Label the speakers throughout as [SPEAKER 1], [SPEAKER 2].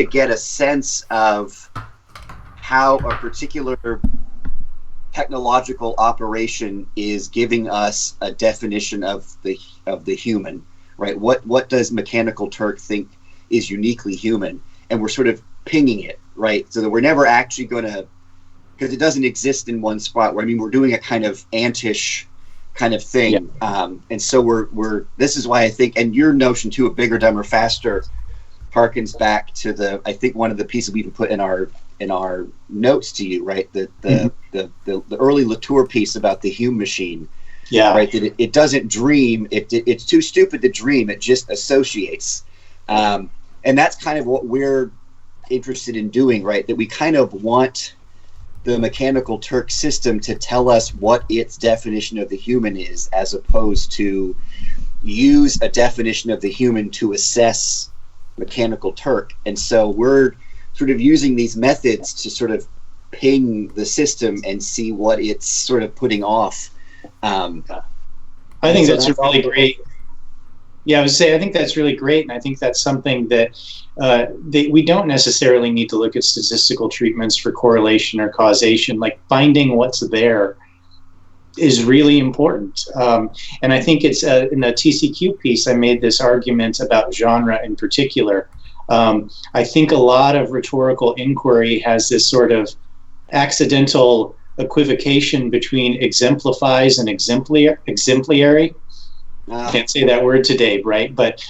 [SPEAKER 1] to get a sense of how a particular technological operation is giving us a definition of the human, right? What does Mechanical Turk think is uniquely human? And we're sort of pinging it, right? So that we're never actually going to, because it doesn't exist in one spot. Where, I mean, we're doing a kind of antish kind of thing, and so we're. This is why I think, and your notion too of bigger, dumber, faster, harkens back to I think one of the pieces we even put in our notes to you, right? The early Latour piece about the Hume machine, right? That it doesn't dream. It's too stupid to dream. It just associates, and that's kind of what we're interested in doing, right? That we kind of want the Mechanical Turk system to tell us what its definition of the human is, as opposed to use a definition of the human to assess Mechanical Turk. And so we're sort of using these methods to sort of ping the system and see what it's sort of putting off.
[SPEAKER 2] I think that's a really great. Yeah, I would say I think that's really great, and I think that's something that we don't necessarily need to look at statistical treatments for correlation or causation. Like, finding what's there is really important. And I think it's in the TCQ piece, I made this argument about genre in particular. I think a lot of rhetorical inquiry has this sort of accidental equivocation between exemplifies and exemplary. I can't say that word today, right? But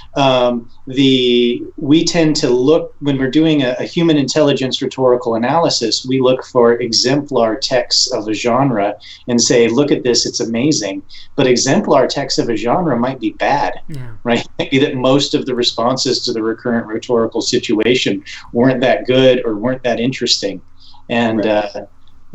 [SPEAKER 2] we tend to look, when we're doing a human intelligence rhetorical analysis, we look for exemplar texts of a genre and say, look at this, it's amazing. But exemplar texts of a genre might be bad, right? It might be that most of the responses to the recurrent rhetorical situation weren't that good or weren't that interesting. And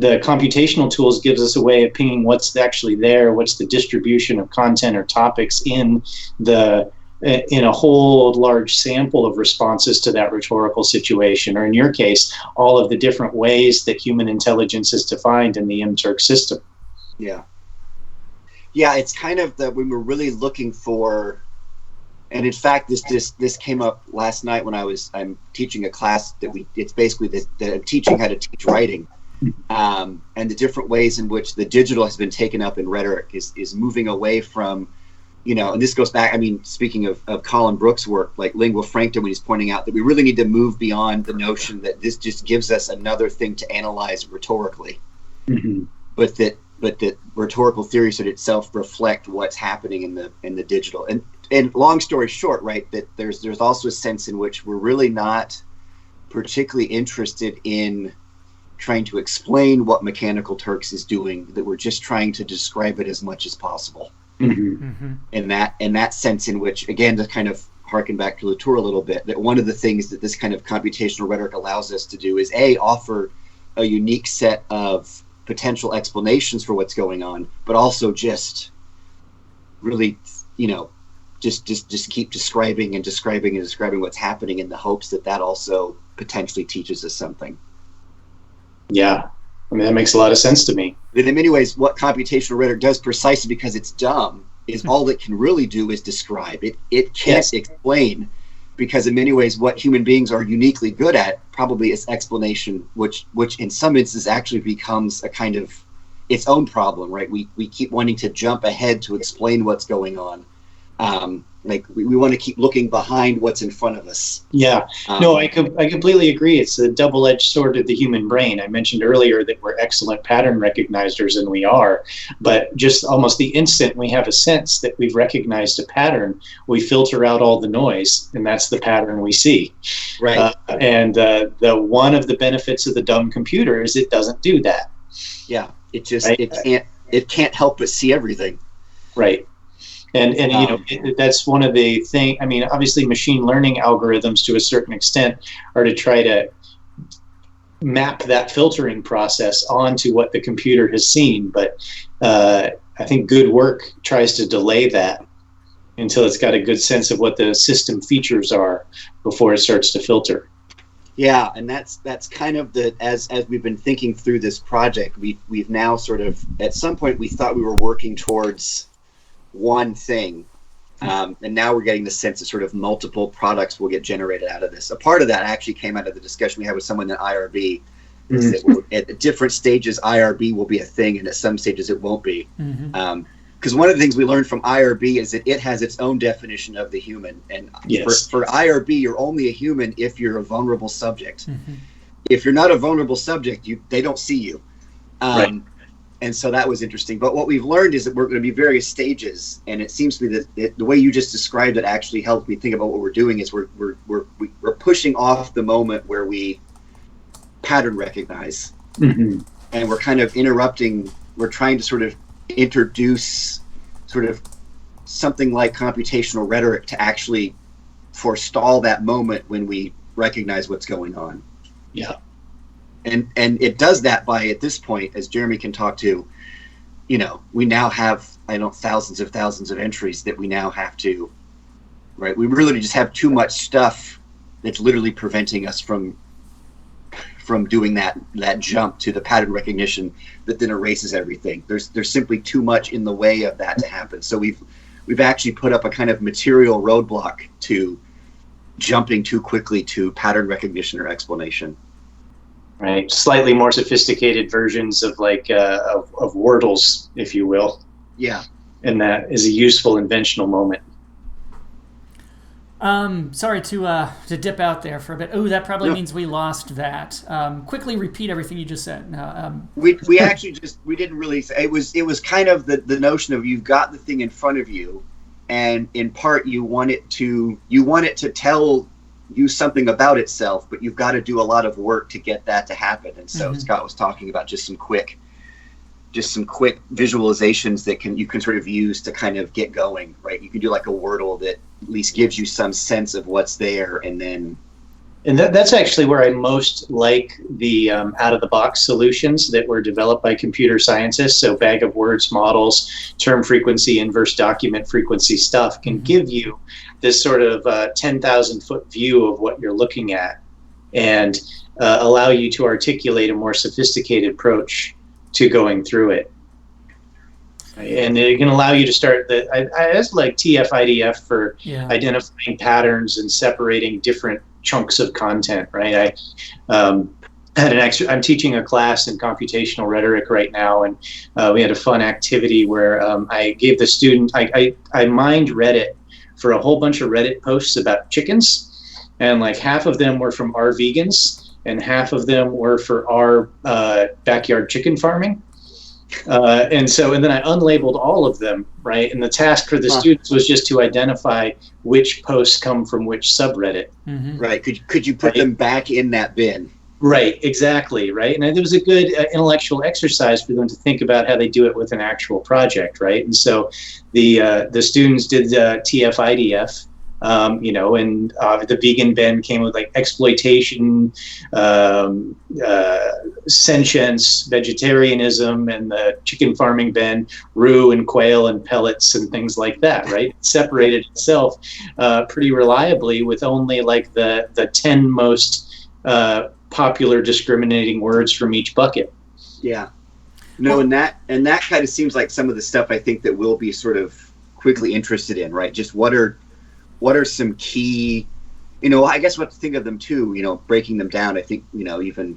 [SPEAKER 2] the computational tools gives us a way of pinging what's actually there, what's the distribution of content or topics in a whole large sample of responses to that rhetorical situation, or in your case, all of the different ways that human intelligence is defined in the MTurk system.
[SPEAKER 1] Yeah, it's kind of when we're really looking for, and in fact, this came up last night when I'm teaching a class it's basically that I'm teaching how to teach writing. And the different ways in which the digital has been taken up in rhetoric is moving away from, and this goes back, I mean, speaking of Colin Brooks' work, like Lingua Franca, when he's pointing out that we really need to move beyond the notion that this just gives us another thing to analyze rhetorically, but that rhetorical theory should itself reflect what's happening in the digital. And long story short, right, that there's also a sense in which we're really not particularly interested in trying to explain what Mechanical Turks is doing, that we're just trying to describe it as much as possible. In that sense, in which, again, to kind of harken back to Latour a little bit, that one of the things that this kind of computational rhetoric allows us to do is offer a unique set of potential explanations for what's going on, but also just really, just keep describing what's happening in the hopes that also potentially teaches us something.
[SPEAKER 2] Yeah, I mean, that makes a lot of sense to me.
[SPEAKER 1] In many ways, what computational rhetoric does, precisely because it's dumb, is all it can really do is describe. It can't explain, because in many ways, what human beings are uniquely good at probably is explanation, which in some instances actually becomes a kind of its own problem, right? We keep wanting to jump ahead to explain what's going on. Like we want to keep looking behind what's in front of us.
[SPEAKER 2] Yeah, no, I completely agree. It's a double-edged sword of the human brain. I mentioned earlier that we're excellent pattern recognizers, and we are, but just almost the instant we have a sense that we've recognized a pattern, we filter out all the noise, and that's the pattern we see.
[SPEAKER 1] Right.
[SPEAKER 2] And the one of the benefits of the dumb computer is it doesn't do that.
[SPEAKER 1] Yeah, it can't help but see everything.
[SPEAKER 2] Right. And that's one of the things. I mean, obviously, machine learning algorithms, to a certain extent, are to try to map that filtering process onto what the computer has seen. But I think good work tries to delay that until it's got a good sense of what the system features are before it starts to filter.
[SPEAKER 1] Yeah, and that's kind of as we've been thinking through this project, we've now sort of, at some point we thought we were working towards one thing, And now we're getting the sense that sort of multiple products will get generated out of this. A part of that actually came out of the discussion we had with someone at IRB, is that at different stages, IRB will be a thing, and at some stages it won't be. Because one of the things we learned from IRB is that it has its own definition of the human. And for IRB, you're only a human if you're a vulnerable subject. If you're not a vulnerable subject, they don't see you. And so that was interesting. But what we've learned is that we're going to be various stages, and it seems to me that the way you just described it actually helped me think about what we're doing. Is we're pushing off the moment where we pattern recognize, and we're kind of interrupting. We're trying to sort of introduce sort of something like computational rhetoric to actually forestall that moment when we recognize what's going on.
[SPEAKER 2] Yeah.
[SPEAKER 1] And it does that by, at this point, as Jeremy can talk to, we now have, thousands of entries that we now have to, right? We really just have too much stuff that's literally preventing us from doing that jump to the pattern recognition that then erases everything. There's simply too much in the way of that to happen. So we've actually put up a kind of material roadblock to jumping too quickly to pattern recognition or explanation.
[SPEAKER 2] Right, slightly more sophisticated versions of of Wordles, if you will.
[SPEAKER 1] Yeah,
[SPEAKER 2] and that is a useful inventional moment.
[SPEAKER 3] Sorry to dip out there for a bit. Oh, that probably means we lost that. Quickly repeat everything you just said.
[SPEAKER 1] We actually we didn't really say, it was kind of the notion of you've got the thing in front of you, and in part you want it to tell you something about itself, but you've got to do a lot of work to get that to happen. And so Scott was talking about just some quick visualizations that you can sort of use to kind of get going, right? You can do like a Wordle that at least gives you some sense of what's there, and
[SPEAKER 2] that's actually where I most like the out-of-the-box solutions that were developed by computer scientists. So bag of words models, term frequency, inverse document frequency stuff can give you this sort of 10,000-foot view of what you're looking at, and allow you to articulate a more sophisticated approach to going through it. And it can allow you to start I just like TF-IDF for identifying patterns and separating different chunks of content, right? I'm teaching a class in computational rhetoric right now, and we had a fun activity where I gave the student, I mined Reddit for a whole bunch of Reddit posts about chickens, and like half of them were from our vegans, and half of them were for our backyard chicken farming. And then I unlabeled all of them, right? And the task for the students was just to identify which posts come from which subreddit.
[SPEAKER 1] Right. Could you put them back in that bin?
[SPEAKER 2] Right, exactly, right? And it was a good intellectual exercise for them to think about how they do it with an actual project, right? And so the students did TF-IDF, and the vegan bin came with like exploitation, sentience, vegetarianism, and the chicken farming bin, rue and quail and pellets and things like that, right? It separated itself pretty reliably with only like the 10 most popular discriminating words from each bucket.
[SPEAKER 1] Yeah. No, and that kind of seems like some of the stuff I think that we'll be sort of quickly interested in, right? Just what are some key, I guess what to think of them too, breaking them down. I think, even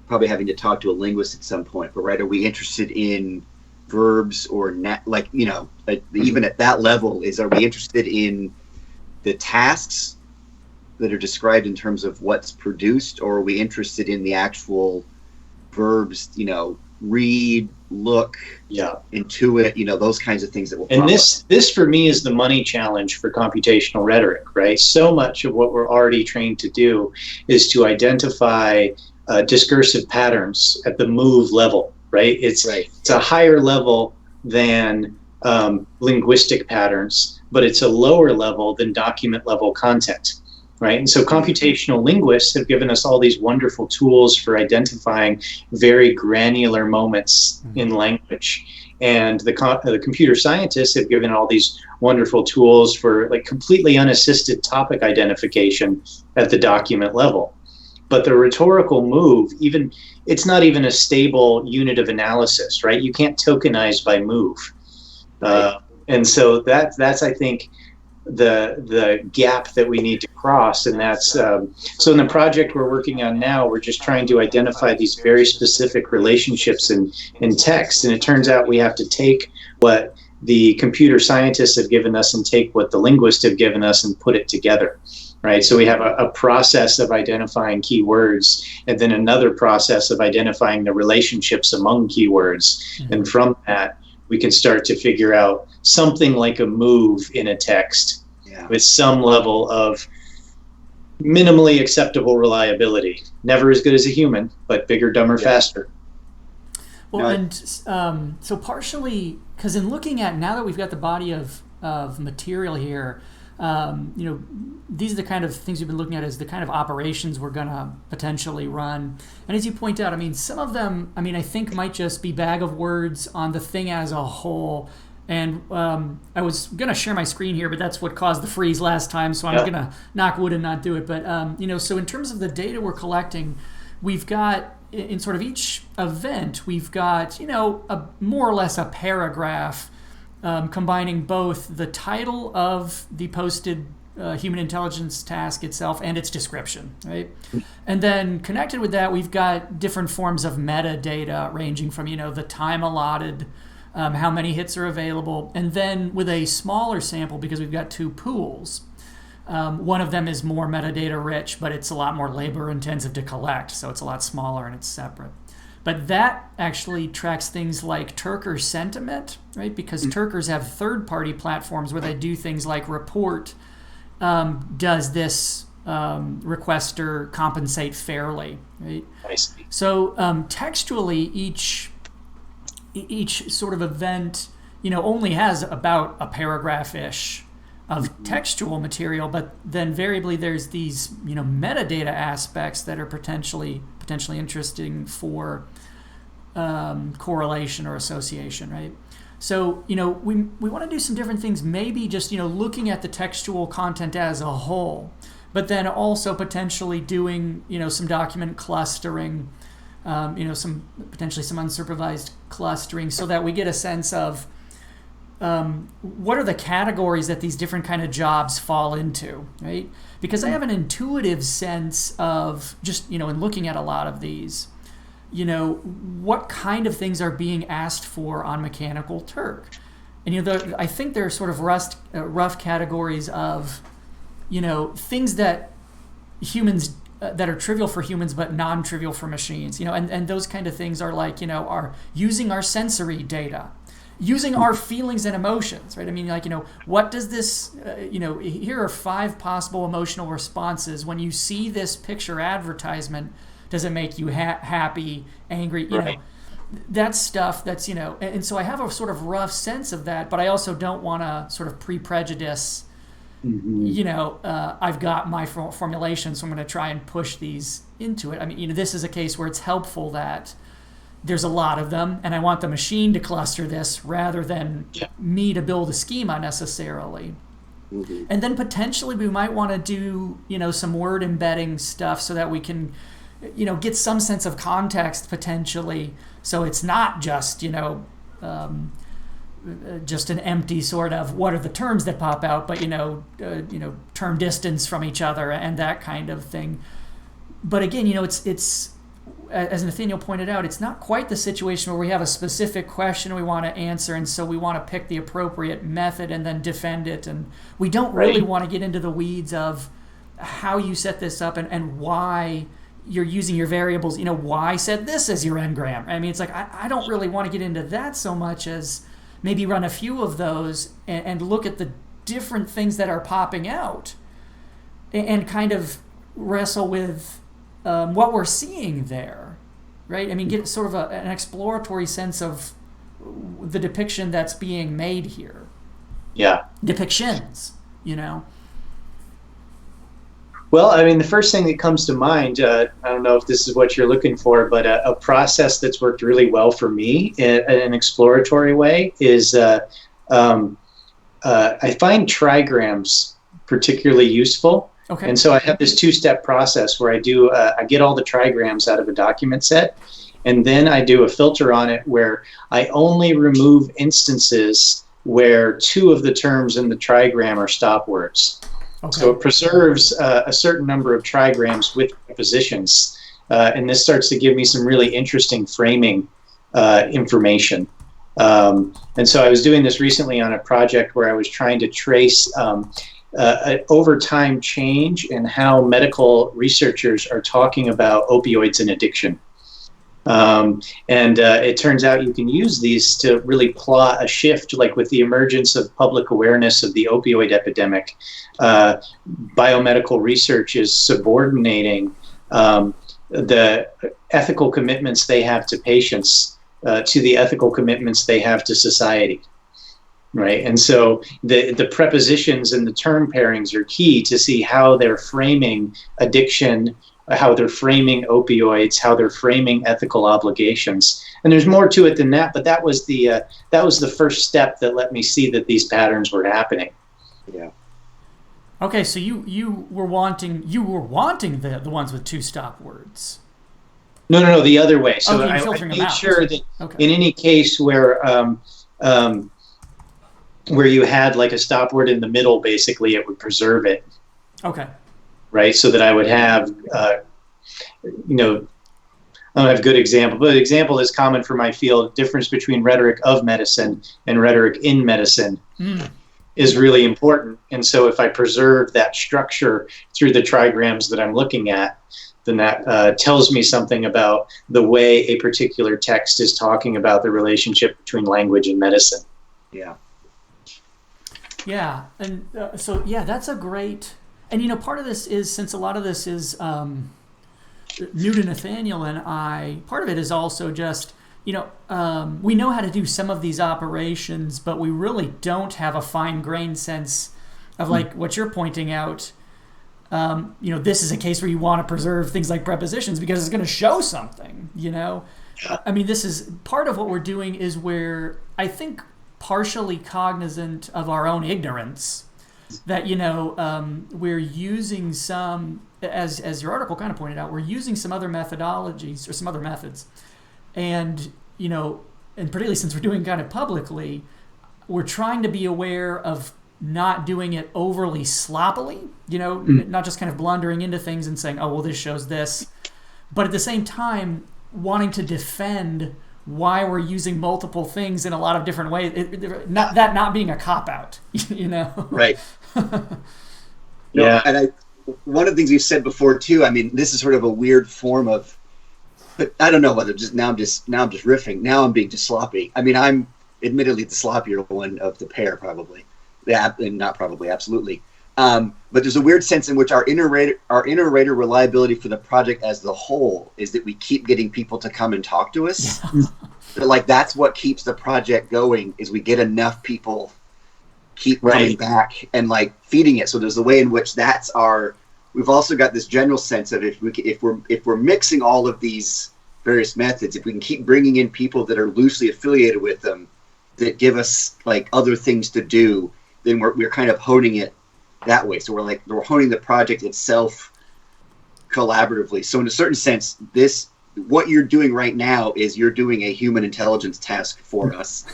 [SPEAKER 1] probably having to talk to a linguist at some point, but right, are we interested in verbs or even at that level, are we interested in the tasks that are described in terms of what's produced, or are we interested in the actual verbs, read, look, intuit, those kinds of things that will.
[SPEAKER 2] And this for me is the money challenge for computational rhetoric, right? So much of what we're already trained to do is to identify discursive patterns at the move level, right? It's a higher level than linguistic patterns, but it's a lower level than document level content. Right. And so computational linguists have given us all these wonderful tools for identifying very granular moments in language. And the computer scientists have given all these wonderful tools for like completely unassisted topic identification at the document level. But the rhetorical move, it's not even a stable unit of analysis, right? You can't tokenize by move. And so that's I think, the gap that we need to cross, and that's so in the project we're working on now, we're just trying to identify these very specific relationships in text, and it turns out we have to take what the computer scientists have given us and take what the linguists have given us and put it together, right? So we have a process of identifying keywords, and then another process of identifying the relationships among keywords, and from that we can start to figure out something like a move in a text with some level of minimally acceptable reliability. Never as good as a human, but bigger, dumber, faster.
[SPEAKER 3] Well, and so partially, because in looking at, now that we've got the body of material here, these are the kind of things we've been looking at as the kind of operations we're going to potentially run. And as you point out, I mean, some of them, I think might just be bag of words on the thing as a whole. And I was going to share my screen here, but that's what caused the freeze last time, so I'm going to knock wood and not do it. But, so in terms of the data we're collecting, we've got, in sort of each event, we've got, more or less a paragraph combining both the title of the posted human intelligence task itself and its description, right? And then connected with that, we've got different forms of metadata ranging from, the time allotted, how many hits are available, and then with a smaller sample, because we've got two pools, one of them is more metadata rich, but it's a lot more labor intensive to collect, so it's a lot smaller and it's separate. But that actually tracks things like Turkers sentiment, right? Because Turkers have third-party platforms where they do things like report, does this requester compensate fairly, right?
[SPEAKER 2] I see.
[SPEAKER 3] So textually, each sort of event, only has about a paragraph-ish of textual material, but then variably there's these, metadata aspects that are potentially interesting for correlation or association, right? So, we want to do some different things, maybe just, looking at the textual content as a whole, but then also potentially doing, some document clustering, potentially some unsupervised clustering, so that we get a sense of what are the categories that these different kind of jobs fall into, right? Because I have an intuitive sense of just, in looking at a lot of these, what kind of things are being asked for on Mechanical Turk. And, I think there are sort of rough categories of, things that humans, that are trivial for humans but non-trivial for machines, and those kind of things are like, are using our sensory data, using our feelings and emotions, right? What does this, here are 5 possible emotional responses. When you see this picture advertisement, does it make you happy, angry?
[SPEAKER 2] Right.
[SPEAKER 3] That's stuff that's, and so I have a sort of rough sense of that, but I also don't want to sort of pre-prejudice, I've got my formulation, so I'm going to try and push these into it. This is a case where it's helpful that there's a lot of them, and I want the machine to cluster this rather than me to build a schema necessarily. Mm-hmm. And then potentially we might want to do, some word embedding stuff so that we can, get some sense of context potentially. So it's not just, just an empty sort of what are the terms that pop out, but, term distance from each other and that kind of thing. But again, it's as Nathaniel pointed out, it's not quite the situation where we have a specific question we want to answer, and so we want to pick the appropriate method and then defend it. And we don't really want to get into the weeds of how you set this up and why you're using your variables, why set this as your n-gram. It's like, I don't really want to get into that so much as maybe run a few of those and look at the different things that are popping out and kind of wrestle with what we're seeing there, right? Get sort of an exploratory sense of the depiction that's being made here.
[SPEAKER 2] Yeah.
[SPEAKER 3] Depictions,
[SPEAKER 2] Well, the first thing that comes to mind, I don't know if this is what you're looking for, but a process that's worked really well for me in an exploratory way is I find trigrams particularly useful. Okay. And so I have this 2-step process where I get all the trigrams out of a document set, and then I do a filter on it where I only remove instances where two of the terms in the trigram are stop words. Okay. So it preserves a certain number of trigrams with prepositions, and this starts to give me some really interesting framing information. And so I was doing this recently on a project where I was trying to trace over time change in how medical researchers are talking about opioids and addiction. And it turns out you can use these to really plot a shift, like with the emergence of public awareness of the opioid epidemic. Biomedical research is subordinating the ethical commitments they have to patients to the ethical commitments they have to society. Right. And so the prepositions and the term pairings are key to see how they're framing addiction, how they're framing opioids, how they're framing ethical obligations. And there's more to it than that, but that was the first step that let me see that these patterns were happening.
[SPEAKER 1] Yeah.
[SPEAKER 3] Okay, so you were wanting the ones with two stop words.
[SPEAKER 2] No, the other way. So
[SPEAKER 3] okay,
[SPEAKER 2] I made sure that in any case where you had like a stop word in the middle, basically it would preserve it.
[SPEAKER 3] Okay.
[SPEAKER 2] Right, so that I would have, I don't have a good example, but an example is common for my field. Difference between rhetoric of medicine and rhetoric in medicine is really important. And so if I preserve that structure through the trigrams that I'm looking at, then that tells me something about the way a particular text is talking about the relationship between language and medicine.
[SPEAKER 1] Yeah.
[SPEAKER 3] Yeah, and so that's a great. And part of this is, since a lot of this is new to Nathaniel and I, part of it is also just, we know how to do some of these operations, but we really don't have a fine-grained sense of like what you're pointing out. This is a case where you want to preserve things like prepositions because it's going to show something, I mean, this is part of what we're doing is we're, I think, partially cognizant of our own ignorance. That we're using some, as your article kind of pointed out, we're using some other methodologies or some other methods, and and particularly since we're doing kind of publicly, we're trying to be aware of not doing it overly sloppily, not just kind of blundering into things and saying, oh well, this shows this, but at the same time wanting to defend why we're using multiple things in a lot of different ways. Not being a cop-out,
[SPEAKER 1] Right.
[SPEAKER 2] Yeah.
[SPEAKER 1] And one of the things you said before too, I mean, this is sort of a weird form of, but I don't know whether now I'm just riffing. Now I'm being just sloppy. I mean, I'm admittedly the sloppier one of the pair, probably. Yeah, and not probably, absolutely. But there's a weird sense in which our inner rater reliability for the project as the whole is that we keep getting people to come and talk to us. Like that's what keeps the project going, is we get enough people keep coming back and like feeding it. So there's the way in which we've also got this general sense of if we're mixing all of these various methods, if we can keep bringing in people that are loosely affiliated with them that give us like other things to do, then we're kind of honing it that way. So we're honing the project itself collaboratively. So in a certain sense, what you're doing right now is you're doing a human intelligence task for us.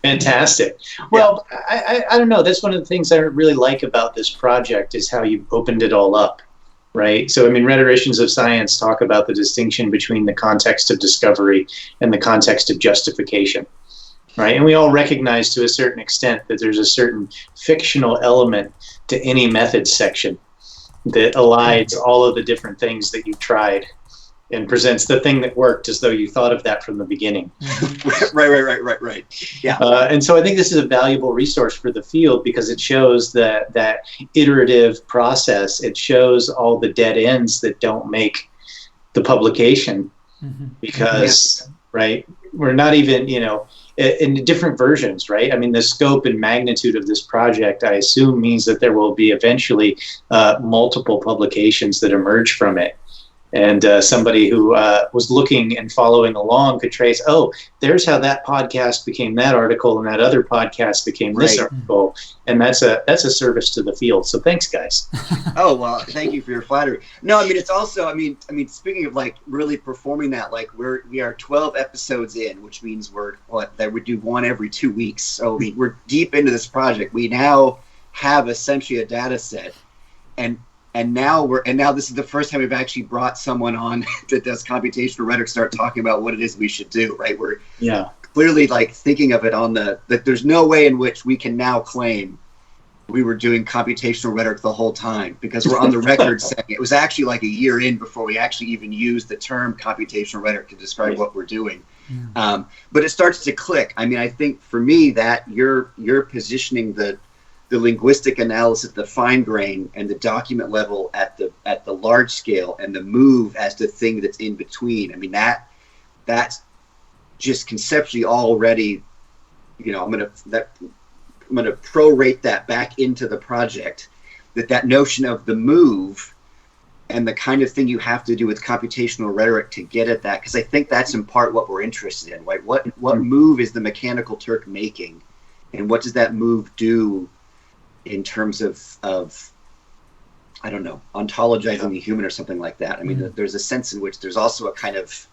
[SPEAKER 2] Fantastic. Well, yeah. I don't know. That's one of the things I really like about this project is how you opened it all up, right? So, I mean, rhetoricians of science talk about the distinction between the context of discovery and the context of justification, right? And we all recognize to a certain extent that there's a certain fictional element to any method section that elides all of the different things that you've tried and presents the thing that worked as though you thought of that from the beginning.
[SPEAKER 1] Right. Yeah.
[SPEAKER 2] And so I think this is a valuable resource for the field because it shows that iterative process. It shows all the dead ends that don't make the publication because, right, we're not even, in different versions, right? I mean, the scope and magnitude of this project, I assume, means that there will be eventually multiple publications that emerge from it. And somebody who was looking and following along could trace, oh, there's how that podcast became that article, and that other podcast became this article, and that's a service to the field. So thanks, guys.
[SPEAKER 1] Oh, well, thank you for your flattery. No, I mean, it's also, I mean, speaking of like really performing that, like we are 12 episodes in, which means that we do one every 2 weeks. So we're deep into this project. We now have essentially a data set, and now this is the first time we've actually brought someone on that does computational rhetoric start talking about what it is we should do, right? We're clearly like thinking of it that there's no way in which we can now claim we were doing computational rhetoric the whole time, because we're on the record saying it was actually like a year in before we actually even used the term computational rhetoric to describe what we're doing. But it starts to click. I mean, I think for me that you're positioning the linguistic analysis, the fine grain, and the document level at the large scale, and the move as the thing that's in between. I mean, that's just conceptually already, you know, I'm gonna prorate that back into the project, that notion of the move and the kind of thing you have to do with computational rhetoric to get at that, because I think that's in part what we're interested in, right? What move is the mechanical Turk making, and what does that move do in terms of I don't know, ontologizing the human or something like that. I mean, there's a sense in which there's also a kind of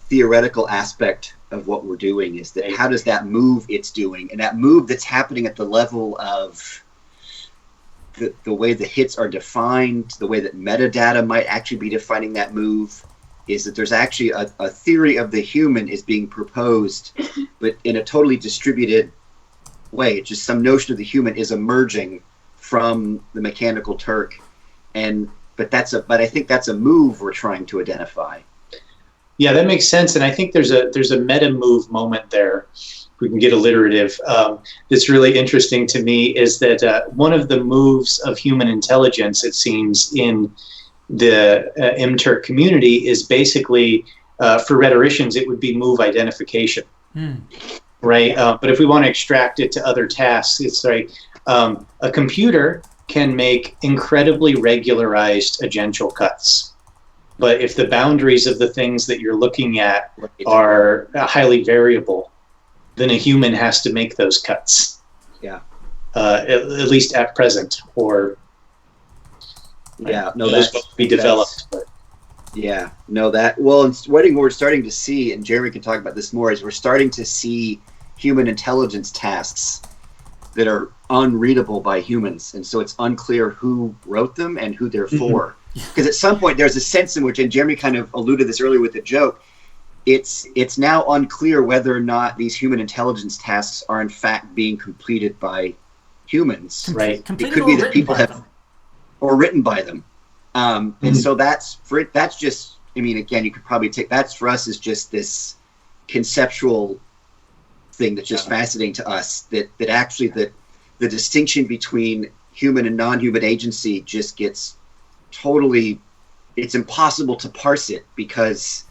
[SPEAKER 1] theoretical aspect of what we're doing, is that how does that move it's doing, and that move that's happening at the level of the way the hits are defined, the way that metadata might actually be defining that move, is that there's actually a theory of the human is being proposed, but in a totally distributed way. It's just some notion of the human is emerging from the mechanical Turk, but I think that's a move we're trying to identify.
[SPEAKER 2] Yeah, that makes sense, and I think there's a meta move moment there. If we can get alliterative. That's really interesting to me is that one of the moves of human intelligence, it seems, in the MTurk community is basically, for rhetoricians, it would be move identification. Right, but if we want to extract it to other tasks, it's like a computer can make incredibly regularized agential cuts. But if the boundaries of the things that you're looking at are highly variable, then a human has to make those cuts.
[SPEAKER 1] Yeah.
[SPEAKER 2] At least at present, or those will be developed. But.
[SPEAKER 1] Yeah, no, what we're starting to see, and Jeremy can talk about this more, is we're starting to see human intelligence tasks that are unreadable by humans, and so it's unclear who wrote them and who they're for. Because at some point there's a sense in which, and Jeremy kind of alluded this earlier with the joke, it's now unclear whether or not these human intelligence tasks are in fact being completed by humans.
[SPEAKER 2] Right.
[SPEAKER 1] It could be that people have, or written by them. And so that's just, I mean, again, you could probably take, that's for us is just this conceptual thing that's just fascinating to us, that actually the distinction between human and non-human agency just gets totally, it's impossible to parse it, because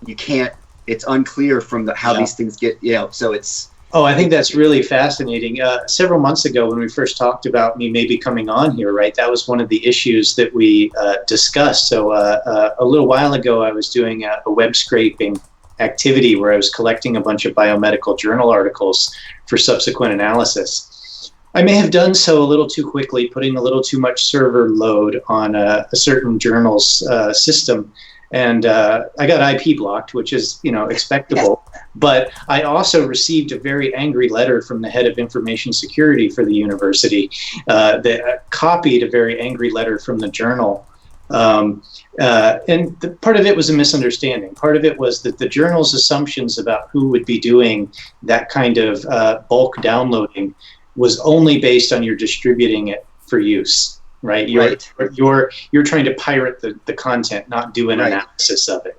[SPEAKER 1] you can't, it's unclear from how these things get, so it's.
[SPEAKER 2] Oh, I think that's really fascinating. Several months ago when we first talked about me maybe coming on here, right, that was one of the issues that we discussed. So a little while ago, I was doing a web scraping activity where I was collecting a bunch of biomedical journal articles for subsequent analysis. I may have done so a little too quickly, putting a little too much server load on a certain journal's system. And I got IP blocked, which is, expectable. But I also received a very angry letter from the head of information security for the university that copied a very angry letter from the journal. And part of it was a misunderstanding. Part of it was that the journal's assumptions about who would be doing that kind of bulk downloading was only based on your distributing it for use. Right, you're trying to pirate the content, not do an analysis of it.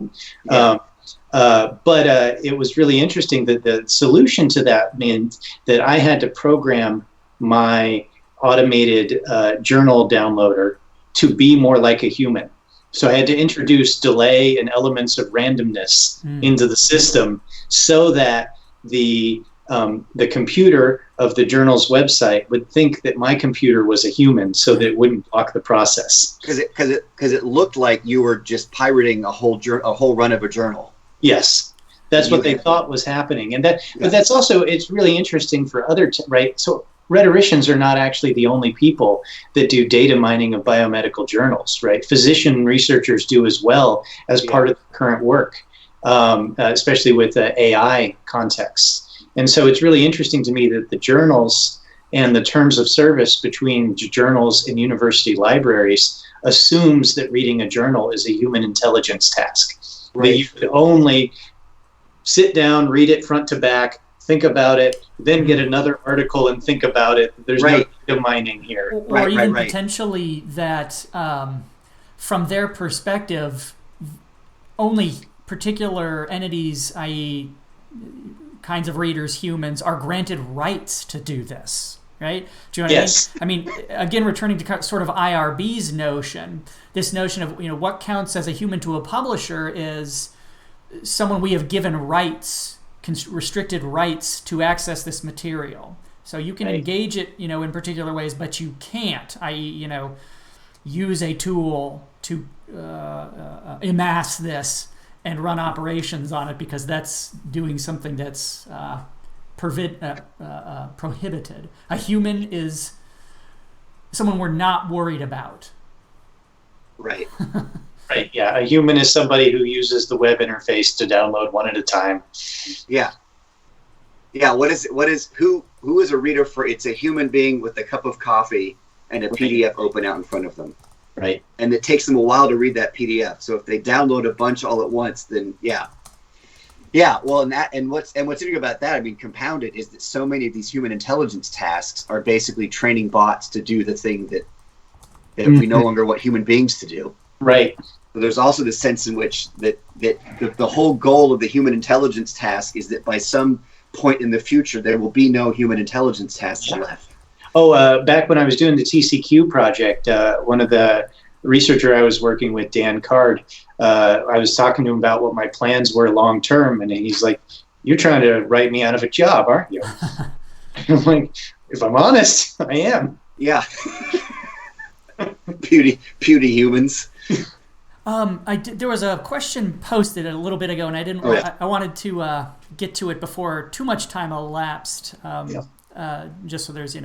[SPEAKER 2] But it was really interesting that the solution to that meant that I had to program my automated journal downloader to be more like a human. So I had to introduce delay and elements of randomness into the system so that the the computer of the journal's website would think that my computer was a human so that it wouldn't block the process.
[SPEAKER 1] Because it looked like you were just pirating a whole run of a journal.
[SPEAKER 2] Yes, that's what they thought was happening, and but that's also, it's really interesting for right. So rhetoricians are not actually the only people that do data mining of biomedical journals, right? Physician researchers do as well as part of the current work, especially with AI contexts. And so it's really interesting to me that the journals and the terms of service between journals and university libraries assumes that reading a journal is a human intelligence task. Right. That you could only sit down, read it front to back, think about it, then get another article and think about it. There's no data mining here.
[SPEAKER 3] Or even potentially that from their perspective, only particular entities, i.e. kinds of readers, humans, are granted rights to do this, right? Do you know what I mean? I mean, again, returning to sort of IRB's notion, this notion of, what counts as a human to a publisher is someone we have given rights, restricted rights to access this material. So you can engage it, in particular ways, but you can't, i.e., use a tool to amass this and run operations on it, because that's doing something that's prohibited. A human is someone we're not worried about.
[SPEAKER 1] Right.
[SPEAKER 2] Right. Yeah. A human is somebody who uses the web interface to download one at a time.
[SPEAKER 1] Yeah. Yeah. Who is a reader for? It's a human being with a cup of coffee and a PDF open out in front of them.
[SPEAKER 2] Right.
[SPEAKER 1] And it takes them a while to read that PDF. So if they download a bunch all at once, then yeah. Well, and what's interesting about that, I mean, compounded, is that so many of these human intelligence tasks are basically training bots to do the thing that we no longer want human beings to do.
[SPEAKER 2] Right.
[SPEAKER 1] So there's also the sense in which that the whole goal of the human intelligence task is that by some point in the future there will be no human intelligence tasks left.
[SPEAKER 2] Oh, back when I was doing the TCQ project, one of the researcher I was working with, Dan Card, I was talking to him about what my plans were long term, and he's like, "You're trying to write me out of a job, aren't you?" I'm like, "If I'm honest, I am."
[SPEAKER 1] Yeah. Puny humans.
[SPEAKER 3] There was a question posted a little bit ago, and I didn't. I wanted to get to it before too much time elapsed. Just so there's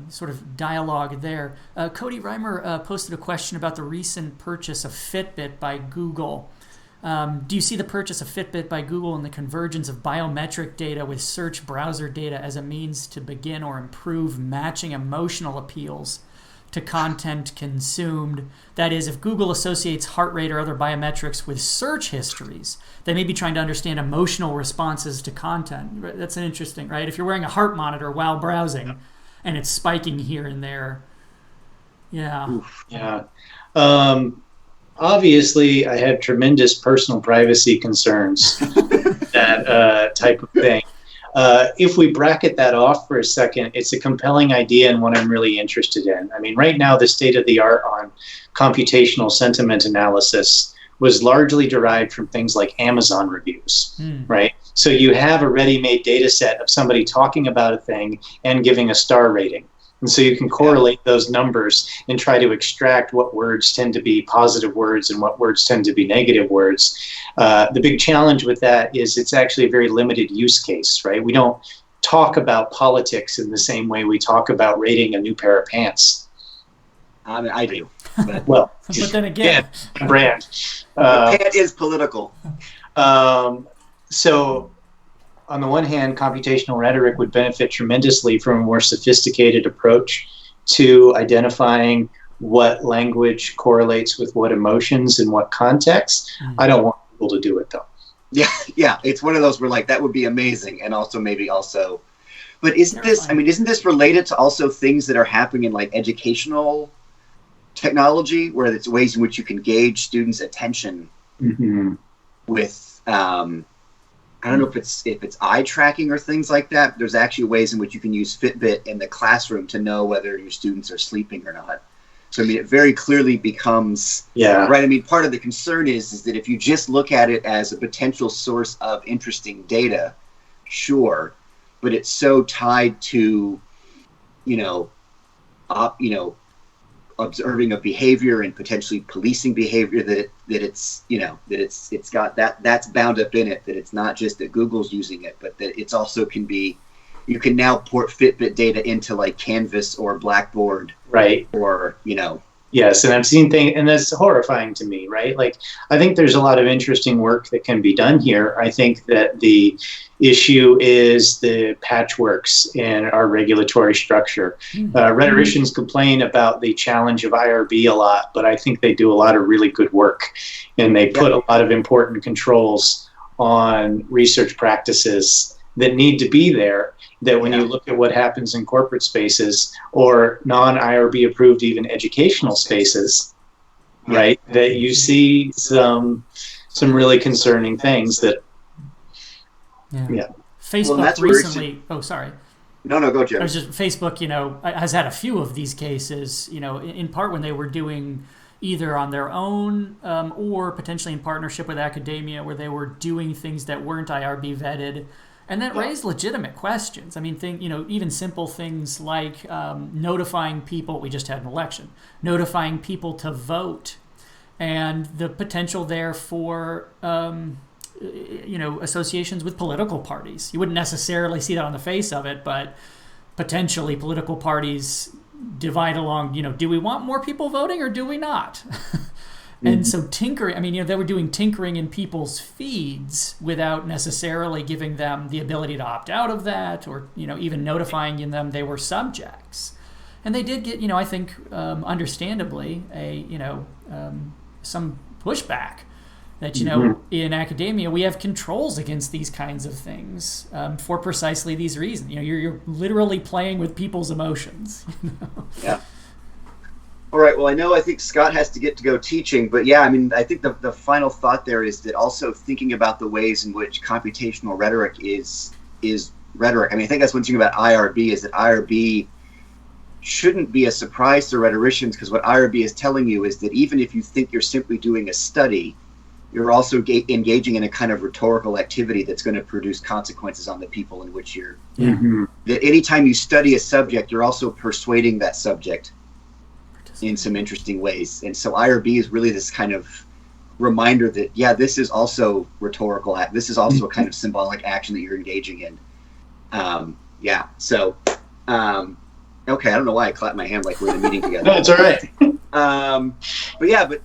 [SPEAKER 3] sort of dialogue there. Cody Reimer posted a question about the recent purchase of Fitbit by Google. Do you see the purchase of Fitbit by Google and the convergence of biometric data with search browser data as a means to begin or improve matching emotional appeals to content consumed? That is, if Google associates heart rate or other biometrics with search histories, they may be trying to understand emotional responses to content. That's an interesting, right? If you're wearing a heart monitor while browsing and it's spiking here and there. Yeah.
[SPEAKER 1] Oof.
[SPEAKER 2] Yeah. Obviously, I have tremendous personal privacy concerns, that type of thing. If we bracket that off for a second, it's a compelling idea and one I'm really interested in. I mean, right now, the state of the art on computational sentiment analysis was largely derived from things like Amazon reviews, right? So you have a ready-made data set of somebody talking about a thing and giving a star rating. And so you can correlate those numbers and try to extract what words tend to be positive words and what words tend to be negative words. The big challenge with that is it's actually a very limited use case, right? We don't talk about politics in the same way we talk about rating a new pair of pants.
[SPEAKER 1] I mean, I do. But,
[SPEAKER 3] but then again,
[SPEAKER 2] brand.
[SPEAKER 1] Pant is political.
[SPEAKER 2] So on the one hand, computational rhetoric would benefit tremendously from a more sophisticated approach to identifying what language correlates with what emotions and what context. I don't want people to do it, though.
[SPEAKER 1] Yeah, it's one of those where, like, that would be amazing, and also but isn't this related to also things that are happening in, like, educational technology, where it's ways in which you can gauge students' attention with I don't know if it's eye tracking or things like that. There's actually ways in which you can use Fitbit in the classroom to know whether your students are sleeping or not. So I mean, it very clearly becomes right. I mean, part of the concern is that if you just look at it as a potential source of interesting data, sure, but it's so tied to, you know, you know, observing of behavior and potentially policing behavior that it's, you know, that it's got that's bound up in it, that it's not just that Google's using it, but that it's also can be, you can now port Fitbit data into like Canvas or Blackboard,
[SPEAKER 2] right?
[SPEAKER 1] Or, you know.
[SPEAKER 2] Yes, and I've seen things, and that's horrifying to me, right? Like, I think there's a lot of interesting work that can be done here. I think that the issue is the patchworks in our regulatory structure. Rhetoricians complain about the challenge of IRB a lot, but I think they do a lot of really good work, and they put a lot of important controls on research practices that need to be there, that when you look at what happens in corporate spaces or non-IRB approved even educational spaces, right, that you see some really concerning things that,
[SPEAKER 3] Facebook recently, sorry.
[SPEAKER 1] No, go, Jim.
[SPEAKER 3] I was just, Facebook, you know, has had a few of these cases, you know, in part when they were doing either on their own or potentially in partnership with academia, where they were doing things that weren't IRB vetted. And that raised legitimate questions. I mean, you know, even simple things like notifying people. We just had an election, notifying people to vote, and the potential there for you know, associations with political parties. You wouldn't necessarily see that on the face of it, but potentially political parties divide along. You know, do we want more people voting or do we not? And so tinkering, I mean, you know, they were doing tinkering in people's feeds without necessarily giving them the ability to opt out of that, or, you know, even notifying them they were subjects. And they did get, you know, I think, understandably, some pushback that, you know, in academia, we have controls against these kinds of things for precisely these reasons. You know, you're literally playing with people's emotions. You know?
[SPEAKER 1] Yeah. All right. Well, I think Scott has to go teaching, but yeah, I mean, I think the final thought there is that also thinking about the ways in which computational rhetoric is rhetoric. I mean, I think that's one thing about IRB, is that IRB shouldn't be a surprise to rhetoricians, because what IRB is telling you is that even if you think you're simply doing a study, you're also engaging in a kind of rhetorical activity that's going to produce consequences on the people in which you're. That anytime you study a subject, you're also persuading that subject in some interesting ways. And so IRB is really this kind of reminder that, yeah, this is also rhetorical act. This is also a kind of symbolic action that you're engaging in. Okay, I don't know why I clapped my hand like we're in a meeting together.
[SPEAKER 2] No, it's all right.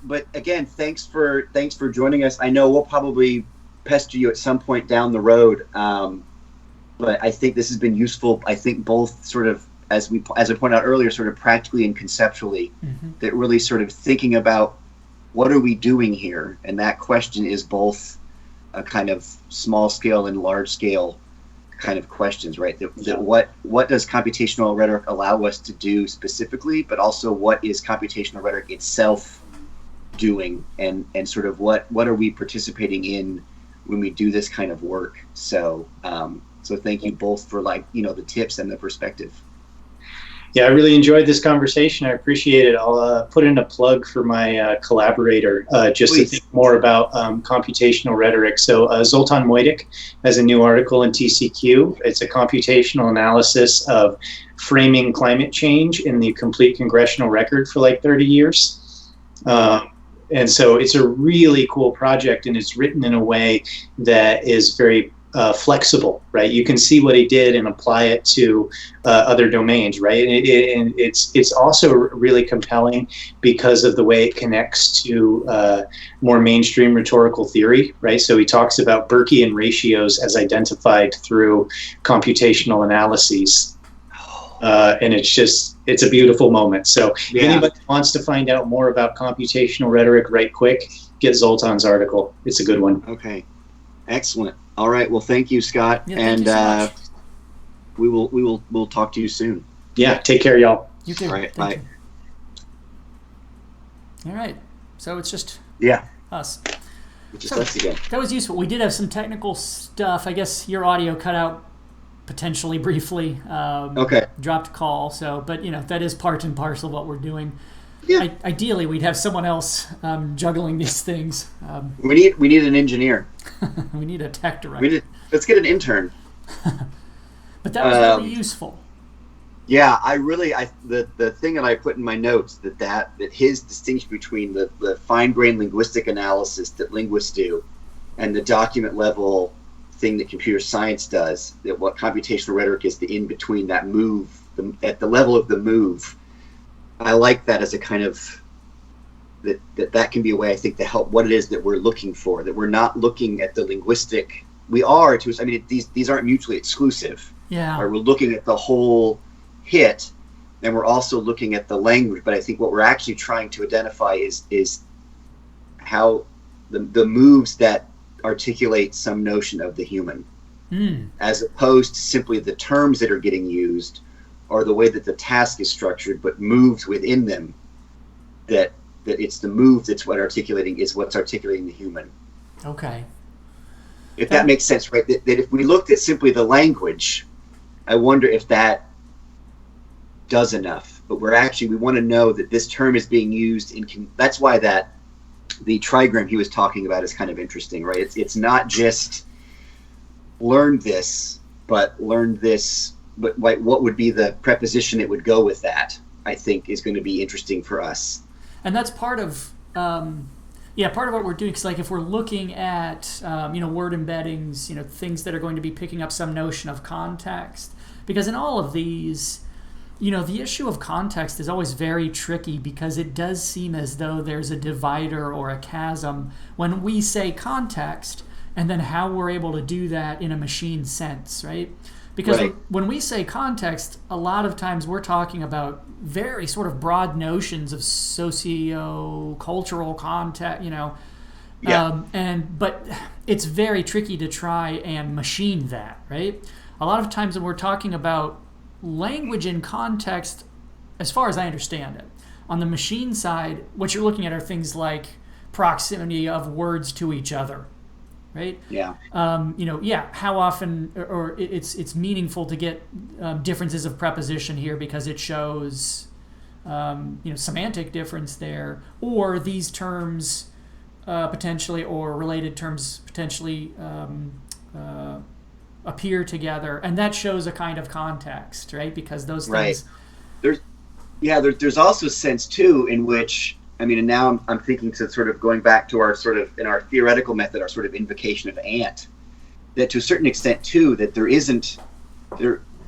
[SPEAKER 1] But again, thanks for joining us. I know we'll probably pester you at some point down the road, but I think this has been useful. I think both sort of, as I pointed out earlier, sort of practically and conceptually, that really sort of thinking about what are we doing here, and that question is both a kind of small scale and large scale kind of questions, right? That what does computational rhetoric allow us to do specifically, but also what is computational rhetoric itself doing, and sort of what are we participating in when we do this kind of work? So thank you both for, like, you know, the tips and the perspective.
[SPEAKER 2] Yeah, I really enjoyed this conversation. I appreciate it. I'll put in a plug for my collaborator, just Please. To think more about computational rhetoric. So Zoltan Mojdik has a new article in TCQ. It's a computational analysis of framing climate change in the complete congressional record for like 30 years. And so it's a really cool project, and it's written in a way that is very flexible, right? You can see what he did and apply it to other domains, right? And it's also really compelling because of the way it connects to more mainstream rhetorical theory, right? So he talks about Burkean ratios as identified through computational analyses. And it's a beautiful moment. So if anybody wants to find out more about computational rhetoric right quick, get Zoltan's article. It's a good one.
[SPEAKER 1] Okay. Excellent. All right. Well, thank you, Scott.
[SPEAKER 3] Yeah, thank you so much.
[SPEAKER 1] We'll talk to you soon.
[SPEAKER 2] Yeah. Take care, y'all.
[SPEAKER 3] You too.
[SPEAKER 1] All right. Bye.
[SPEAKER 3] All right. So it's just us.
[SPEAKER 1] Just us again.
[SPEAKER 3] That was useful. We did have some technical stuff. I guess your audio cut out potentially briefly.
[SPEAKER 1] Okay.
[SPEAKER 3] Dropped call. So, but you know, that is part and parcel of what we're doing.
[SPEAKER 1] Yeah.
[SPEAKER 3] Ideally, we'd have someone else juggling these things.
[SPEAKER 1] We need an engineer.
[SPEAKER 3] We need a tech director.
[SPEAKER 1] Let's get an intern.
[SPEAKER 3] But that was really useful.
[SPEAKER 1] Yeah, the thing that I put in my notes that his distinction between the fine-grained linguistic analysis that linguists do and the document level thing that computer science does, that what computational rhetoric is the in between, that move, at the level of the move. I like that as a kind of that can be a way, I think, to help what it is that we're looking for, that we're not looking at the linguistic. We are to, I mean, these aren't mutually exclusive.
[SPEAKER 3] Yeah.
[SPEAKER 1] Right? We're looking at the whole hit, and we're also looking at the language. But I think what we're actually trying to identify is how the moves that articulate some notion of the human, as opposed to simply the terms that are getting used or the way that the task is structured, but moves within them. That it's the move that's what's articulating the human.
[SPEAKER 3] Okay.
[SPEAKER 1] If that makes sense, right? That if we looked at simply the language, I wonder if that does enough. But we want to know that this term is being used that's why the trigram he was talking about is kind of interesting, right? It's not just learn this, but what would be the preposition that would go with that, I think, is going to be interesting for us.
[SPEAKER 3] And that's part of part of what we're doing. Because like if we're looking at word embeddings, things that are going to be picking up some notion of context, because in all of these, the issue of context is always very tricky, because it does seem as though there's a divider or a chasm when we say context and then how we're able to do that in a machine sense, right? Because
[SPEAKER 1] right.
[SPEAKER 3] When we say context, a lot of times we're talking about very sort of broad notions of socio-cultural context,
[SPEAKER 1] Yeah.
[SPEAKER 3] But it's very tricky to try and machine that, right? A lot of times when we're talking about language in context, as far as I understand it, on the machine side, what you're looking at are things like proximity of words to each other, right?
[SPEAKER 1] Yeah.
[SPEAKER 3] How often, or it's meaningful to get differences of preposition here because it shows, semantic difference there, or these terms potentially, or related terms potentially appear together, and that shows a kind of context, right? Because those things.
[SPEAKER 1] Right. There's also a sense too in which, I mean, and now I'm thinking to sort of going back to our sort of, in our theoretical method, our sort of invocation of Ant, that to a certain extent too, that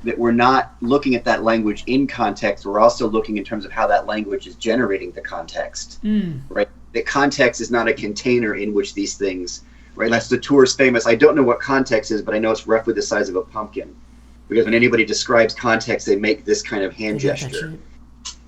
[SPEAKER 1] that we're not looking at that language in context, we're also looking in terms of how that language is generating the context, right? That context is not a container in which these things, right? That's the Tours famous, I don't know what context is, but I know it's roughly the size of a pumpkin. Because when anybody describes context, they make this kind of hand gesture.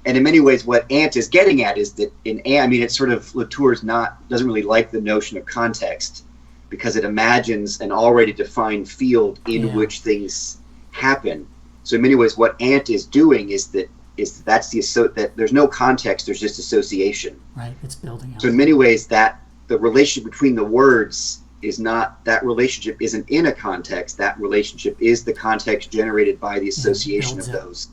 [SPEAKER 1] And in many ways, what Ant is getting at is that in Ant, I mean, it's sort of, Latour's doesn't really like the notion of context because it imagines an already defined field in which things happen. So in many ways, what Ant is doing is that there's no context, there's just association.
[SPEAKER 3] Right, it's building out.
[SPEAKER 1] So in many ways, that the relationship between the words that relationship isn't in a context, that relationship is the context generated by the association of those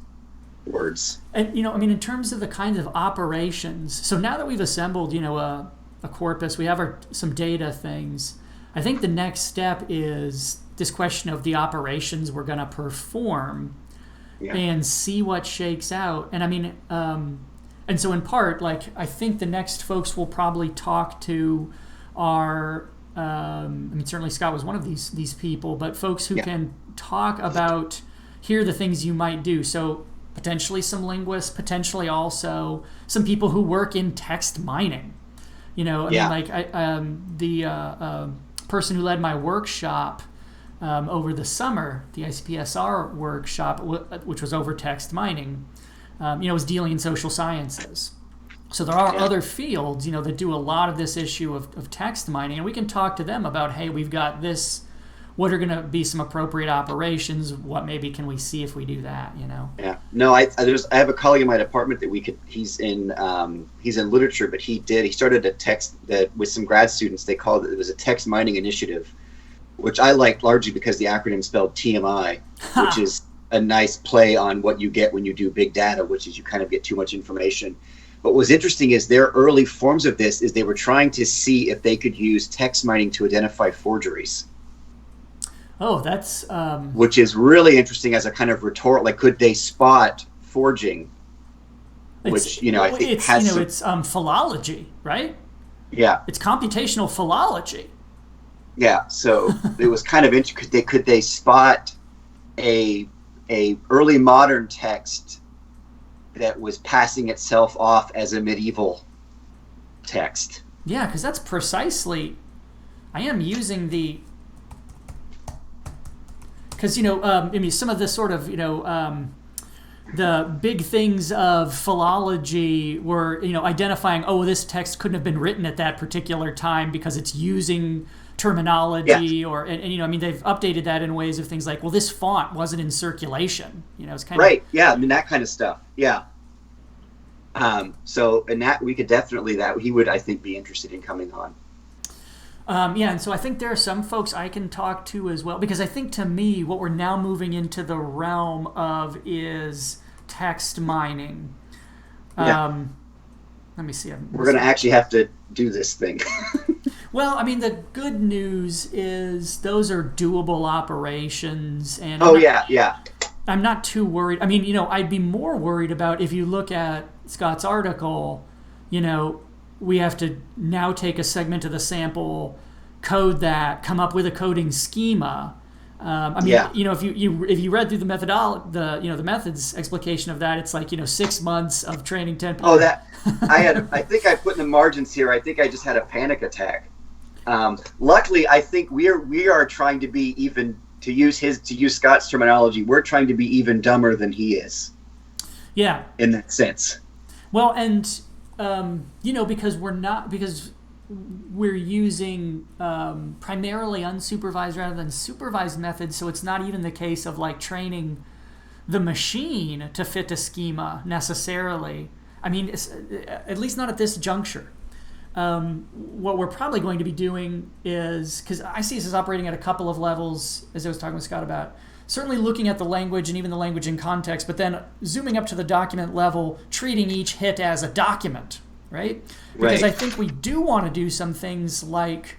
[SPEAKER 1] words.
[SPEAKER 3] And in terms of the kinds of operations, so now that we've assembled a corpus, we have some data things, I think the next step is this question of the operations we're going to perform and see what shakes out. And and so in part, like, I think the next folks we'll probably talk to are certainly Scott was one of these people, but folks who can talk about, here are the things you might do. So potentially some linguists, potentially also some people who work in text mining. The person who led my workshop over the summer, the ICPSR workshop, which was over text mining, was dealing in social sciences. So there are other fields, that do a lot of this issue of text mining, and we can talk to them about, hey, we've got this. What are going to be some appropriate operations? What maybe can we see if we do that?
[SPEAKER 1] Yeah. No, I have a colleague in my department that he's in literature, but he started a text that with some grad students. It was a text mining initiative, which I liked largely because the acronym spelled TMI, which is a nice play on what you get when you do big data, which is you kind of get too much information. But what was interesting is their early forms of this is they were trying to see if they could use text mining to identify forgeries.
[SPEAKER 3] Oh, that's
[SPEAKER 1] which is really interesting as a kind of retort. Like, could they spot forging? Which I think
[SPEAKER 3] it's
[SPEAKER 1] has some,
[SPEAKER 3] it's philology, right?
[SPEAKER 1] yeah,
[SPEAKER 3] It's computational philology.
[SPEAKER 1] yeah. So it was kind of interesting. Could they spot a early modern text that was passing itself off as a medieval text?
[SPEAKER 3] Yeah, because that's precisely. I am using the. Because I mean, some of the sort of the big things of philology were identifying, oh, this text couldn't have been written at that particular time because it's using terminology,
[SPEAKER 1] Yeah.
[SPEAKER 3] or I mean they've updated that in ways of things like, well, this font wasn't in circulation. It's kind of
[SPEAKER 1] Right. Yeah. I mean, that kind of stuff. Yeah. So, and that we could definitely, that he would, I think, be interested in coming on.
[SPEAKER 3] Yeah, and so I think there are some folks I can talk to as well, because I think to me what we're now moving into the realm of is text mining.
[SPEAKER 1] Yeah.
[SPEAKER 3] Let me see.
[SPEAKER 1] We're going to actually have to do this thing.
[SPEAKER 3] Well, I mean, the good news is those are doable operations, and
[SPEAKER 1] Oh, yeah. Yeah.
[SPEAKER 3] I'm not too worried. I mean, I'd be more worried about if you look at Scott's article, we have to now take a segment of the sample, code that, come up with a coding schema. I mean,
[SPEAKER 1] Yeah.
[SPEAKER 3] if you read through the the methods explication of that, it's like 6 months of training 10 people.
[SPEAKER 1] Oh, that I think I put in the margins here. I think I just had a panic attack. Luckily, I think we are trying to be even, to use Scott's terminology, we're trying to be even dumber than he is.
[SPEAKER 3] Yeah.
[SPEAKER 1] In that sense.
[SPEAKER 3] Well, and because we're using primarily unsupervised rather than supervised methods, so it's not even the case of like training the machine to fit a schema necessarily. I mean, at least not at this juncture. What we're probably going to be doing is, because I see this as operating at a couple of levels, as I was talking with Scott about, certainly looking at the language and even the language in context, but then zooming up to the document level, treating each hit as a document, right? Because
[SPEAKER 1] Right.
[SPEAKER 3] I think we do want to do some things like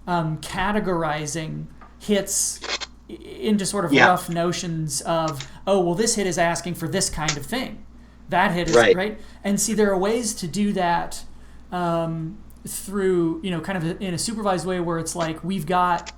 [SPEAKER 3] categorizing hits into sort of
[SPEAKER 1] Yeah.
[SPEAKER 3] rough notions of, oh, well, this hit is asking for this kind of thing. That hit is,
[SPEAKER 1] Right.
[SPEAKER 3] right? And see, there are ways to do that through, kind of in a supervised way where it's like we've got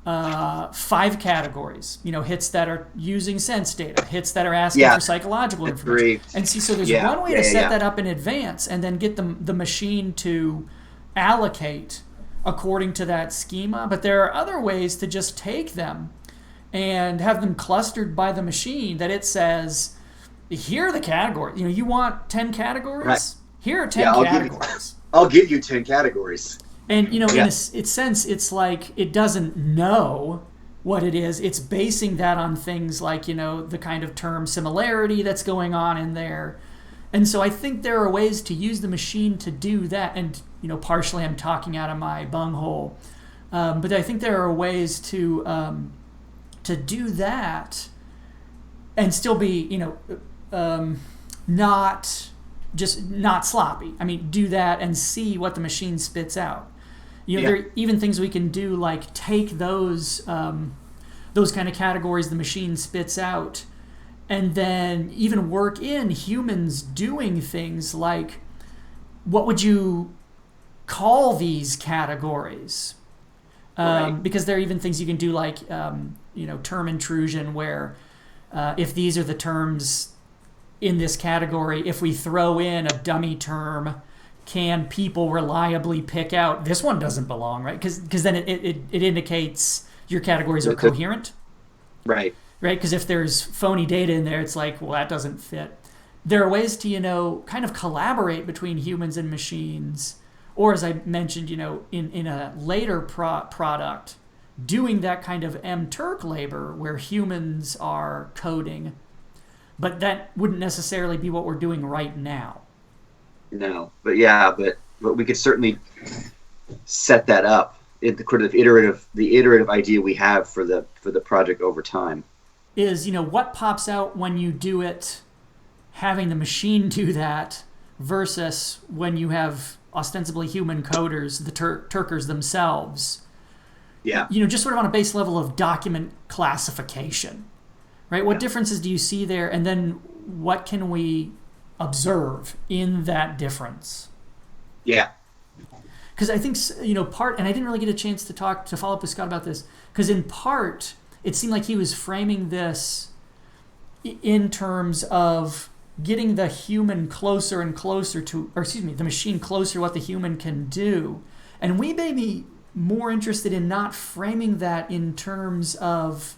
[SPEAKER 3] 5 categories, hits that are using sense data, hits that are asking
[SPEAKER 1] Yeah.
[SPEAKER 3] for psychological
[SPEAKER 1] That's
[SPEAKER 3] information.
[SPEAKER 1] great.
[SPEAKER 3] And see, so there's
[SPEAKER 1] Yeah.
[SPEAKER 3] one way
[SPEAKER 1] Yeah,
[SPEAKER 3] to
[SPEAKER 1] yeah,
[SPEAKER 3] set
[SPEAKER 1] yeah.
[SPEAKER 3] that up in advance and then get the machine to allocate according to that schema. But there are other ways to just take them and have them clustered by the machine that it says, here are the categories. You want 10 categories?
[SPEAKER 1] Right.
[SPEAKER 3] Here are 10
[SPEAKER 1] Yeah,
[SPEAKER 3] categories.
[SPEAKER 1] I'll give you 10 categories.
[SPEAKER 3] And, in
[SPEAKER 1] Yeah.
[SPEAKER 3] a sense, it's like it doesn't know what it is. It's basing that on things like, the kind of term similarity that's going on in there. And so I think there are ways to use the machine to do that. And, partially I'm talking out of my bunghole. But I think there are ways to do that and still be, not sloppy. I mean, do that and see what the machine spits out.
[SPEAKER 1] Yeah.
[SPEAKER 3] There are even things we can do like take those kind of categories the machine spits out, and then even work in humans doing things like, what would you call these categories?
[SPEAKER 1] Right.
[SPEAKER 3] Because there are even things you can do like term intrusion, where if these are the terms in this category, if we throw in a dummy term, can people reliably pick out this one doesn't belong, right? Because then it indicates your categories are coherent,
[SPEAKER 1] Right.
[SPEAKER 3] right? Because if there's phony data in there, it's like, well, that doesn't fit. There are ways to kind of collaborate between humans and machines, or as I mentioned, in a later product, doing that kind of M-Turk labor where humans are coding, but that wouldn't necessarily be what we're doing right now.
[SPEAKER 1] No, but yeah, but we could certainly set that up in the kind of iterative idea we have for the project over time.
[SPEAKER 3] Is what pops out when you do it, having the machine do that, versus when you have ostensibly human coders, the Turkers themselves,
[SPEAKER 1] Yeah.
[SPEAKER 3] Just sort of on a base level of document classification, right? What differences do you see there? And then what can we observe in that difference?
[SPEAKER 1] Yeah.
[SPEAKER 3] Because I think, part, and I didn't really get a chance to follow up with Scott about this, because in part, it seemed like he was framing this in terms of getting the human closer and closer to, or excuse me, the machine closer to what the human can do. And we may be more interested in not framing that in terms of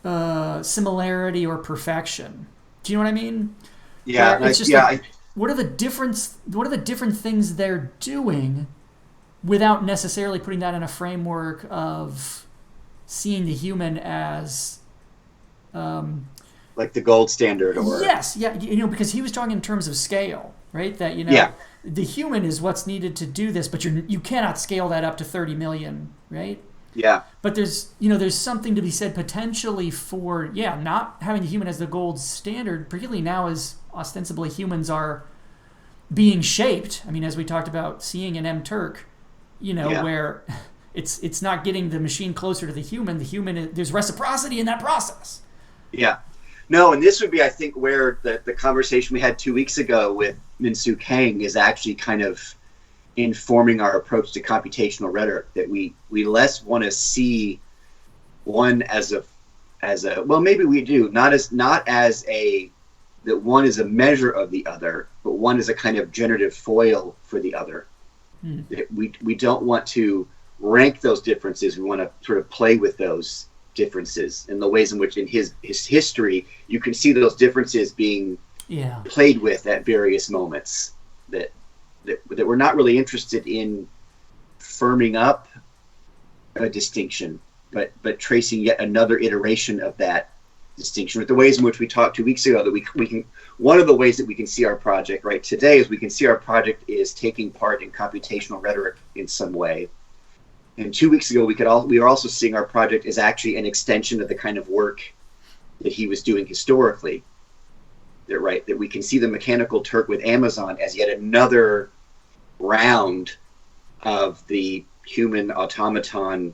[SPEAKER 3] similarity or perfection. Do you know what I mean?
[SPEAKER 1] Yeah.
[SPEAKER 3] It's just what are the different things they're doing without necessarily putting that in a framework of seeing the human as
[SPEAKER 1] like the gold standard, or
[SPEAKER 3] yes, yeah, because he was talking in terms of scale, right? That the human is what's needed to do this, but you cannot scale that up to 30 million, right?
[SPEAKER 1] Yeah.
[SPEAKER 3] But there's something to be said potentially for not having the human as the gold standard, particularly now as ostensibly humans are being shaped. I mean, as we talked about seeing in M. Turk, where it's not getting the machine closer to the human. The human, there's reciprocity in that process.
[SPEAKER 1] Yeah. No, and this would be, I think, where the conversation we had 2 weeks ago with Min-Soo Kang is actually kind of informing our approach to computational rhetoric, that we less want to see one as a well, maybe we do, not as that one is a measure of the other, but one is a kind of generative foil for the other. We don't want to rank those differences. We want to sort of play with those differences in the ways in which in his history you can see those differences being played with at various moments, that we're not really interested in firming up a distinction, but tracing yet another iteration of that distinction, with the ways in which we talked 2 weeks ago, that we can, one of the ways that we can see our project right today is we can see our project is taking part in computational rhetoric in some way. And 2 weeks ago, we were also seeing our project as actually an extension of the kind of work that he was doing historically. That we can see the Mechanical Turk with Amazon as yet another round of the human automaton,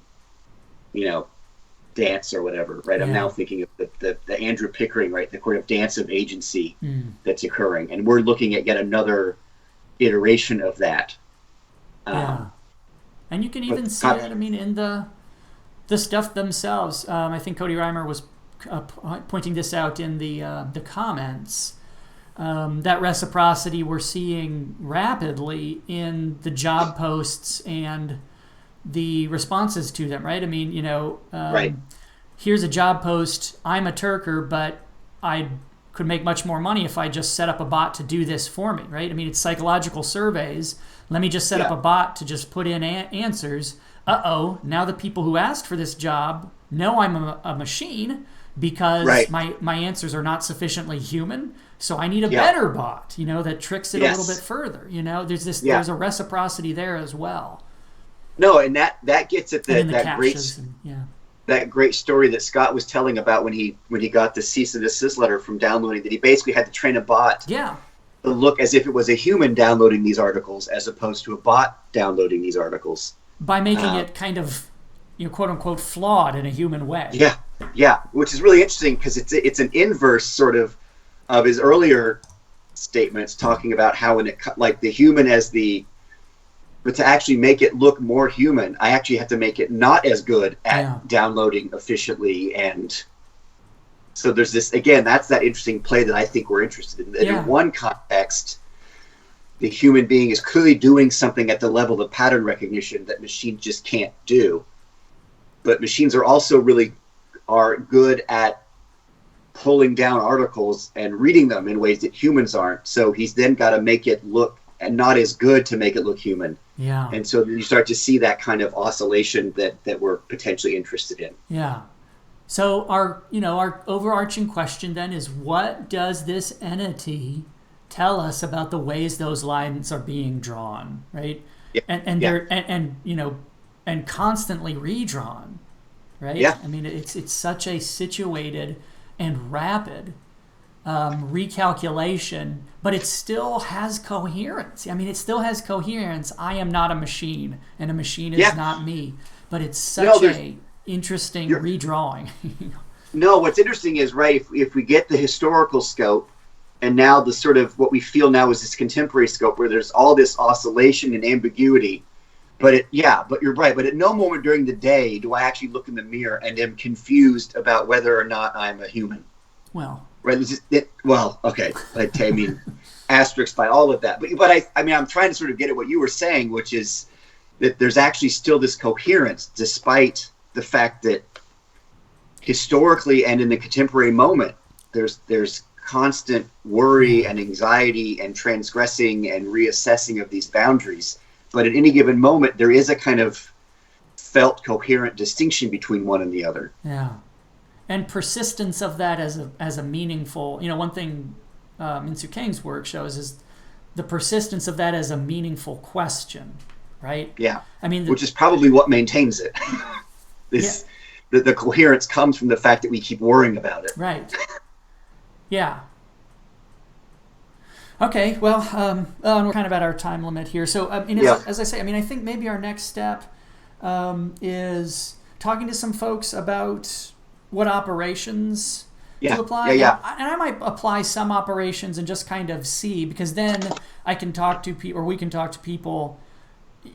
[SPEAKER 1] dance or whatever, right? Yeah. I'm now thinking of the Andrew Pickering, right? The kind of dance of agency that's occurring. And we're looking at yet another iteration of that.
[SPEAKER 3] And you can even see it, in the stuff themselves. I think Cody Reimer was pointing this out in the comments. That reciprocity we're seeing rapidly in the job posts and the responses to them, right? Right. Here's a job post. I'm a Turker, but I could make much more money if I just set up a bot to do this for me, right? It's psychological surveys. Let me just set up a bot to just put in answers. Now the people who asked for this job know I'm a machine because my answers are not sufficiently human. So I need a better bot, that tricks it a little bit further. There's a reciprocity there as well.
[SPEAKER 1] No, and that gets at that great story that Scott was telling about when he got the cease and desist letter from downloading, that he basically had to train a bot to look as if it was a human downloading these articles as opposed to a bot downloading these articles.
[SPEAKER 3] By making it kind of, quote unquote, flawed in a human way.
[SPEAKER 1] Yeah, which is really interesting because it's an inverse sort of his earlier statements, talking about how the human as but to actually make it look more human, I actually have to make it not as good at downloading efficiently. And so there's this, again, that's that interesting play that I think we're interested in. In one context, the human being is clearly doing something at the level of pattern recognition that machines just can't do. But machines are also are good at pulling down articles and reading them in ways that humans aren't. So he's then got to make it look and not as good to make it look human.
[SPEAKER 3] Yeah.
[SPEAKER 1] And so you start to see that kind of oscillation that we're potentially interested in.
[SPEAKER 3] Yeah. So our overarching question then is, what does this entity tell us about the ways those lines are being drawn, right?
[SPEAKER 1] Yeah.
[SPEAKER 3] They're and constantly redrawn, right?
[SPEAKER 1] Yeah.
[SPEAKER 3] It's such a situated and rapid recalculation, but it still has coherence. It still has coherence. I am not a machine, and a machine is not me. but it's
[SPEAKER 1] No,
[SPEAKER 3] such a interesting redrawing.
[SPEAKER 1] no. What's interesting is right if we get the historical scope, and now the sort of what we feel now is this contemporary scope where there's all this oscillation and ambiguity. But you're right. But at no moment during the day do I actually look in the mirror and am confused about whether or not I'm a human.
[SPEAKER 3] Well,
[SPEAKER 1] right. Okay. I mean, asterisk by all of that. But I mean, I'm trying to sort of get at what you were saying, which is that there's actually still this coherence, despite the fact that historically and in the contemporary moment, there's constant worry and anxiety and transgressing and reassessing of these boundaries. But at any given moment, there is a kind of felt coherent distinction between one and the other.
[SPEAKER 3] Yeah, and persistence of that as a meaningful. One thing Minsu Kang's work shows is the persistence of that as a meaningful question, right?
[SPEAKER 1] Yeah,
[SPEAKER 3] I mean,
[SPEAKER 1] which is probably what maintains it. The coherence comes from the fact that we keep worrying about it.
[SPEAKER 3] Right. Yeah. Okay, well, we're kind of at our time limit here. So, as I say, I think maybe our next step is talking to some folks about what operations to apply.
[SPEAKER 1] Yeah.
[SPEAKER 3] And I might apply some operations and just kind of see, because then I can talk to people, or we can talk to people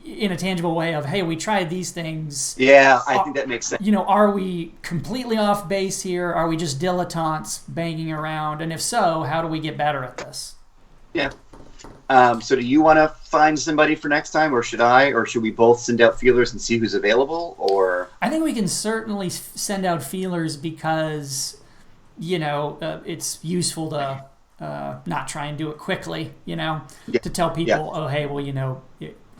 [SPEAKER 3] in a tangible way of, hey, we tried these things.
[SPEAKER 1] Yeah, I think that makes sense.
[SPEAKER 3] Are we completely off base here? Are we just dilettantes banging around? And if so, how do we get better at this?
[SPEAKER 1] Yeah. So do you want to find somebody for next time, or should I, or should we both send out feelers and see who's available? Or
[SPEAKER 3] I think we can certainly send out feelers because, it's useful to not try and do it quickly, to tell people, oh, hey, well,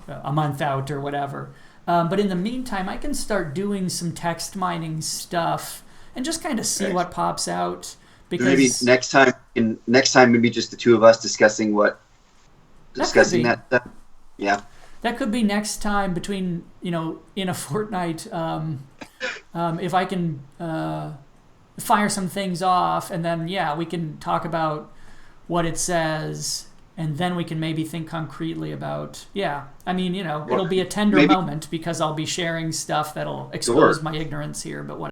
[SPEAKER 3] a month out or whatever. But in the meantime, I can start doing some text mining stuff and just kind of see what pops out. Because
[SPEAKER 1] maybe next time, maybe just the two of us discussing that stuff. Yeah.
[SPEAKER 3] That could be next time between, in a fortnight, if I can fire some things off, and then, we can talk about what it says, and then we can maybe think concretely about, it'll be a tender moment because I'll be sharing stuff that'll expose my ignorance here, but what